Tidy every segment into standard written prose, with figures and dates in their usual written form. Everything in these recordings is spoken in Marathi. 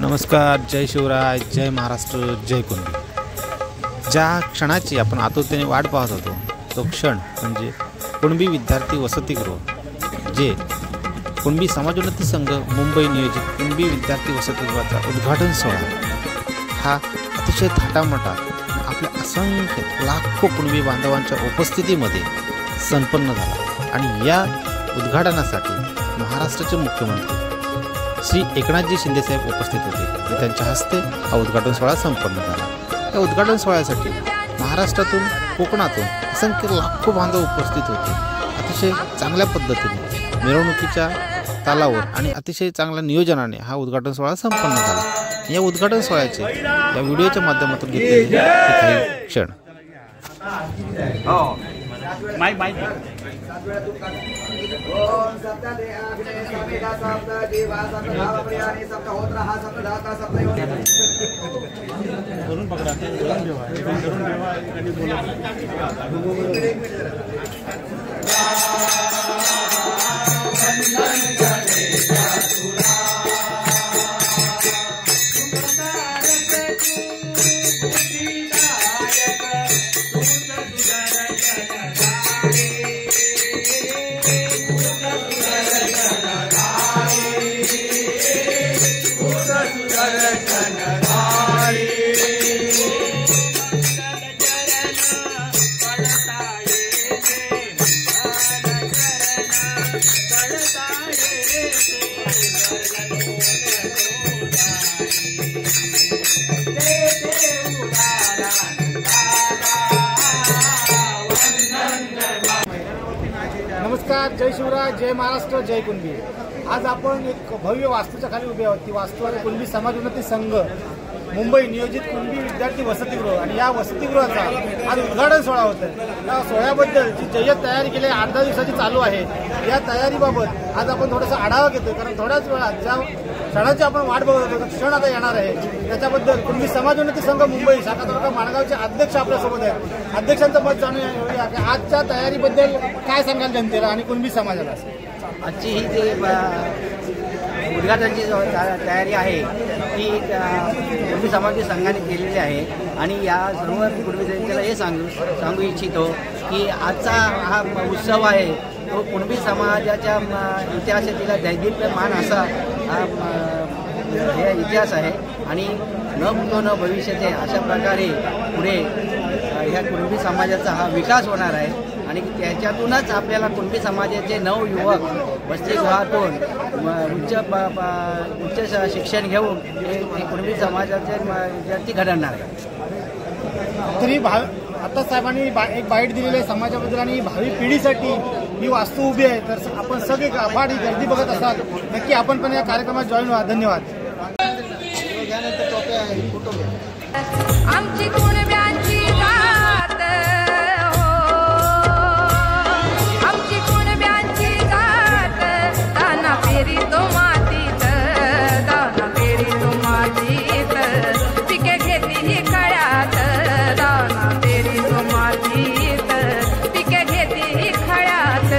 नमस्कार, जय शिवराय, जय महाराष्ट्र, जय कुणबी। ज्या क्षणाची आपण आतुरतेने वाट पाहत होतो तो क्षण म्हणजे कुणबी विद्यार्थी वसतिगृह, जे कुणबी समाजोन्नती संघ मुंबई नियोजित कुणबी विद्यार्थी वसतिगृहाचा उद्घाटन सोहळा हा अतिशय थाटामाटात आपल्या असंख्य लाखो कुणबी बांधवांच्या उपस्थितीमध्ये संपन्न झाला। आणि या उद्घाटनासाठी महाराष्ट्राचे मुख्यमंत्री श्री एकनाथजी शिंदेसाहेब उपस्थित होते आणि त्यांच्या हस्ते हा उद्घाटन सोहळा संपन्न झाला। या उद्घाटन सोहळ्यासाठी महाराष्ट्रातून कोकणातून असंख्य लाखो बांधव उपस्थित होते। अतिशय चांगल्या पद्धतीने मिरवणुकीच्या तालावर आणि अतिशय चांगल्या नियोजनाने हा उद्घाटन सोहळा संपन्न झाला। या उद्घाटन सोहळ्याचे या व्हिडिओच्या माध्यमातून घेतलेले काही क्षण। नमस्कार, जय शिवराय, जय महाराष्ट्र, जय कुणबी। आज आपण एक भव्य वास्तूच्या खाली उभे आहोत। ती वास्तू आहे कुणबी समाजोन्नती संघ मुंबई नियोजित कुणबी विद्यार्थी वसतिगृह आणि या वसतिगृहाचा आज उद्घाटन सोहळा होता। या सोहळ्याबद्दल जी जय्यत तयारी केली 8-10 दिवसाची चालू आहे, या तयारीबाबत आज आपण थोडासा आढावा घेतोय, कारण थोड्याच वेळात ज्या क्षणाची आपण वाट बघत होतो क्षण आता येणार आहे। त्याच्याबद्दल कुणबी समाजोन्नती संघ मुंबई शाखा तालुका माणगावचे अध्यक्ष आपल्यासोबत आहेत। अध्यक्षांचं मत जाणून घेऊया की आजच्या तयारीबद्दल काय सांगाल जनतेला आणि कुणबी समाजाला। आजची ही जी उद्घाटनाची तयारी आहे ती कुणबी समाज संघाने केलेली आहे आणि या सर्व कुणबी जनतेला हे सांगू इच्छितो की आजचा हा उत्सव आहे तो कुणबी समाजाच्या इतिहासातील दैदिप्यमान असा हे इतिहास आहे आणि न भूतो न भविष्यते अशा प्रकारे पुढे ह्या कुणबी समाजाचा हा विकास होणार आहे आणि त्याच्यातूनच आपल्याला कुणबी समाजाचे नवयुवक वसतिगृहातून उच्च शिक्षण घेऊन हे कुणबी समाजाचे विद्यार्थी घडवणार आहे। तरी आता साहेबांनी एक बाईट दिलेली आहे समाजाबद्दल आणि भावी पिढीसाठी ही वास्तू उभी आहे। तर आपण सगळे अफाट गर्दी बघत असाल, नक्की आपण पण या कार्यक्रमात जॉईन व्हा। धन्यवाद। आमची कुणब्यांची जात हो, आमची कुणब्यांची जात दाना पेरी तो मातीत, दाना पेरी तो मातीत, पिके घेती ही खळ्यात, दाना पेरी तो मातीत, पिके घेती ही खळ्यात।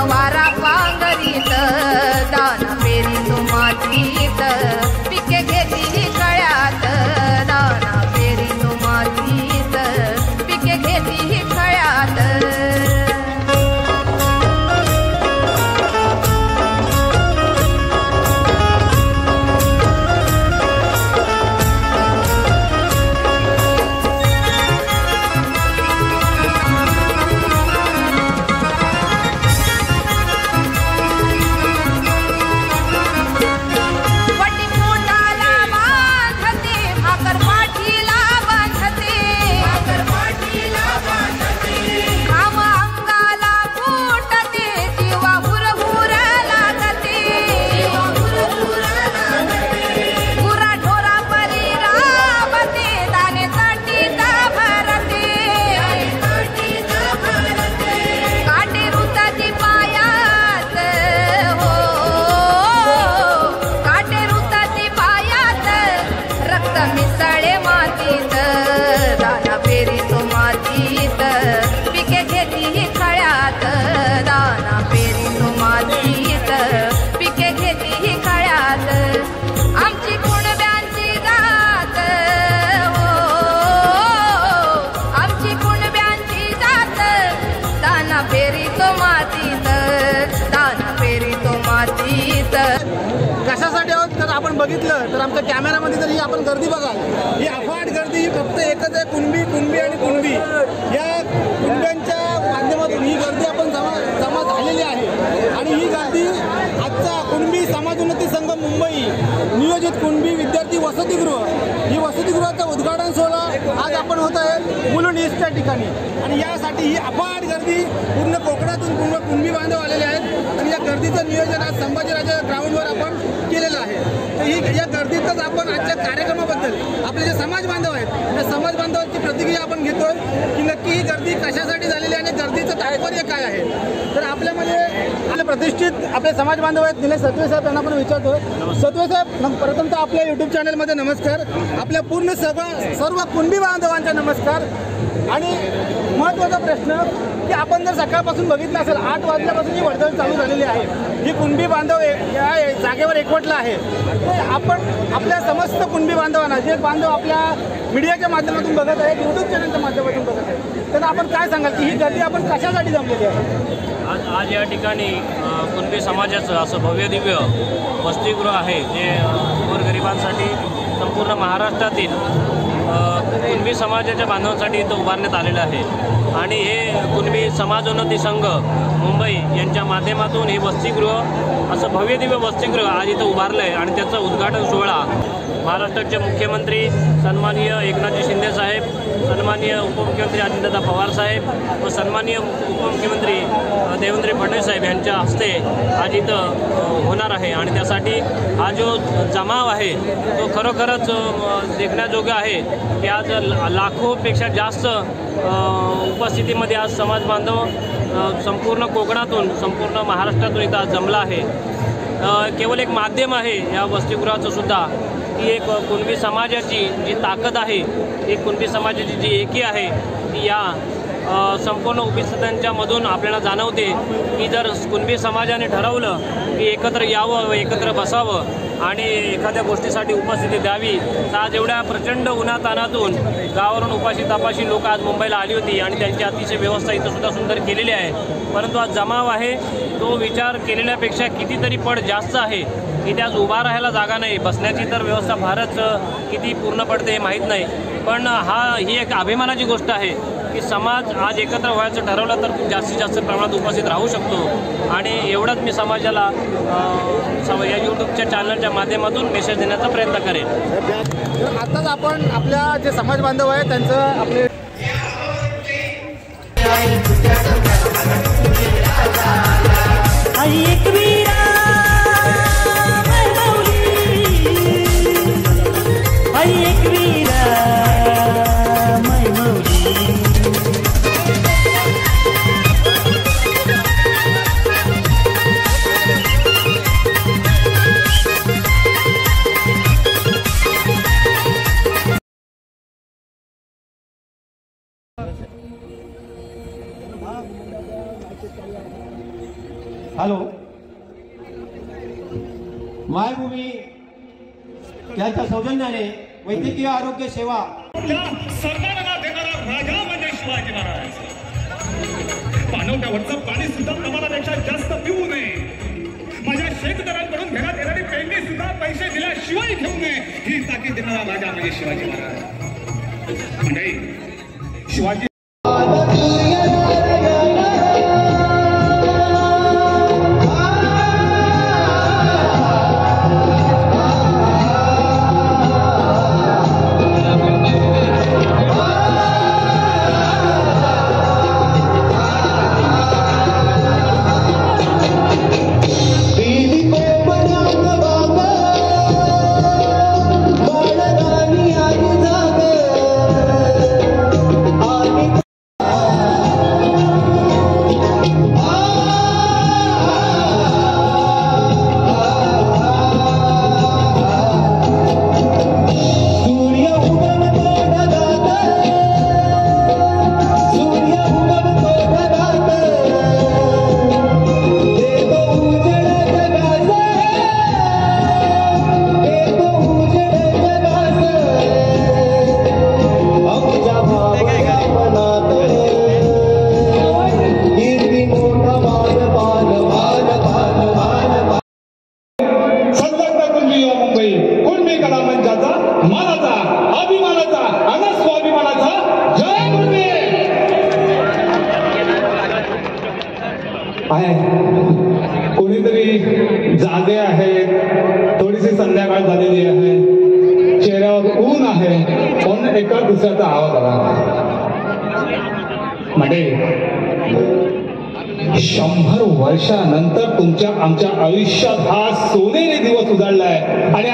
वारा पांगरीत दान पेरी मातीत पिके घेतली खळ्यात दान पेरी मातीत पिके घेतली खळ्यात मिसळे मातीत दाना पेरी मातीत पिके घेतली खळ्यात दाना पेरी मातीत पिके घेतली खळ्यात आमची कुणब्यांची जात हो आमची कुणब्यांची जात दाना पेरी मातीत दाना पेरी मातीत कशासाठी आहोत तर आपण बघितलं तर आमच्या कॅमेरामध्ये जर ही आपण गर्दी बघाल ही अफाट गर्दी ही फक्त एकच आहे कुणबी आणि कुणबी या कुणब्यांच्या माध्यमातून ही गर्दी आपण जमा झालेली आहे आणि ही गर्दी आजचा कुणबी समाज उन्नती संघ मुंबई नियोजित कुणबी विद्यार्थी वसतिगृह ही वसतिगृहाचा उद्घाटन सोहळा आज आपण होत आहे मुलुंड ईस्टच्या ठिकाणी आणि यासाठी ही अफाट गर्दी पूर्ण कोकणातून पूर्ण कुणबी बांधव आलेले आहेत आणि या गर्दीचं नियोजन आज संभाजीराजे ग्राउंडवर आपण केलेलं आहे तर ही या गर्दीतच आपण आजच्या कार्यक्रमाबद्दल आपले जे समाज बांधव आहेत त्या समाज बांधवांची प्रतिक्रिया आपण घेतोय की नक्की ही गर्दी कशासाठी झालेली आहे आणि गर्दीचं तात्पर्य काय आहे तर आपल्यामध्ये आपले प्रतिष्ठित आपले समाज बांधव आहेत निलेश सत्वे साहेब यांना आपण विचारतोय सत्वे साहेब प्रथमतः आपल्या यूट्यूब चॅनलमध्ये नमस्कार आपल्या पूर्ण सर्व कुणबी बांधवांचा नमस्कार आणि महत्त्वाचा प्रश्न की आपण जर सकाळपासून बघितलं असेल 8 वाजल्यापासून ही वर्दळ चालू झालेली आहे ही कुणबी बांधव या जागेवर एकवटला आहे आपण आपल्या समस्त कुणबी बांधवांना जे बांधव आपल्या मीडियाच्या माध्यमातून बघत आहेत यूट्यूब चॅनलच्या माध्यमातून बघत आहेत त्यांना आपण काय सांगाल की ही गर्दी आपण कशासाठी जमलेली आहे आज या ठिकाणी कुणबी समाजाचं असं भव्य दिव्य वसतिगृह आहे जे गोरगरिबांसाठी संपूर्ण महाराष्ट्रातील कुणबी समाजाच्या बांधवांसाठी इथं उभारण्यात आलेलं आहे आणि हे कुणबी समाजोन्नती संघ मुंबई यांच्या माध्यमातून हे वसतिगृह असं भव्य दिव्य वसतिगृह आज इथं उभारलं आहे आणि त्याचं उद्घाटन सोहळा महाराष्ट्राचे मुख्यमंत्री सन्माननीय एकनाथजी शिंदे साहेब सन्माननीय उपमुख्यमंत्री अजितदादा पवार साहेब व सन्माननीय उपमुख्यमंत्री देवेंद्र फडणवीस साहेब यांच्या हस्ते आज इथं होणार आहे आणि त्यासाठी हा जो जमाव आहे तो खरोखरच देखण्याजोगा आहे की आज लाखोपेक्षा जास्त उपस्थितीमध्ये आज समाज बांधव संपूर्ण कोकणातून संपूर्ण महाराष्ट्रातून इथं आज जमला आहे केवळ एक माध्यम आहे या वसतिगृहाचं सुद्धा, की एक कुणबी समाजाची जी ताकद आहे, एक कुणबी समाजाची जी एकी आहे ती या संपूर्ण उपस्थितांच्यामधून आपल्याला जाणवते की जर कुणबी समाजाने ठरवलं की एकत्र यावं व एकत्र बसावं आणि एखाद्या गोष्टीसाठी उपस्थिती द्यावी, तर आज एवढ्या प्रचंड उन्हातानातून गावावरून उपाशी तापाशी लोक आज मुंबईला आली होती आणि त्यांची अतिशय व्यवस्था इथं सुद्धा सुंदर केलेली आहे. परंतु आज जमाव आहे तो विचार केलेल्यापेक्षा कितीतरी पट जास्त आहे की त्यात उभा राहायला जागा नाही, बसण्याची तर व्यवस्था फारच किती पूर्ण पडते हे माहीत नाही. पण ही एक अभिमानाची गोष्ट आहे की समाज आज एकत्र व्हायचं ठरवलं तर खूप जास्तीत जास्त प्रमाणात उपस्थित राहू शकतो आणि एवढंच मी समाजाला या यूट्यूबच्या चॅनलच्या माध्यमातून मेसेज देण्याचा प्रयत्न करेन. आताच आपण आपल्या जे समाज बांधव आहे त्यांचं आपले हॅलो, मायभूमी यांच्या सौजन्याने वैद्यकीय आरोग्य सेवा सर्वांना देणारा राजा म्हणजे शिवाजी महाराज. पाणवठ्यावरचं पाणी सुद्धा प्रमाणापेक्षा जास्त पिऊ नये, माझ्या शेतकऱ्यांकडून घेण्यात येणारी पेंडी सुद्धा पैसे दिल्याशिवाय घेऊ नये, ही ताकीद देणारा राजा म्हणजे शिवाजी महाराज. म्हणजे शिवाजी कोणीतरी जागे आहेत, थोडीशी संध्याकाळ झालेली आहे, चेहऱ्यावर ऊन आहे, पण एका दुसऱ्याचा आवाज आला. म्हणजे 100 वर्षानंतर तुमच्या आमच्या आयुष्यात हा सोनेरी दिवस उजाडलाय आणि